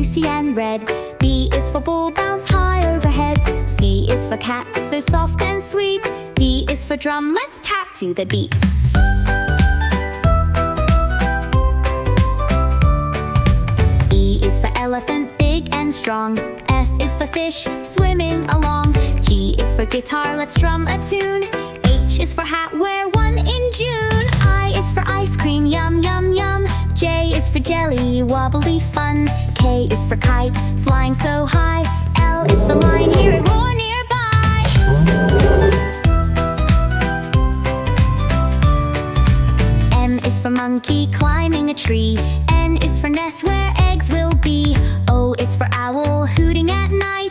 juicy and red. B is for ball, bounce high overhead. C is for cat, so soft and sweet. D is for drum, let's tap to the beat. E is for elephant, big and strong. F is for fish, swimming along. G is for guitar, let's strum a tune. H is for hat, wear one in June. I is for ice cream, yum yum yum. J is for jelly, wobbly fun. K is for kite, flying so high. L is for lion, hear it roar nearby. M is for monkey, climbing a tree. N is for nest, where eggs will be. O is for owl, hooting at night.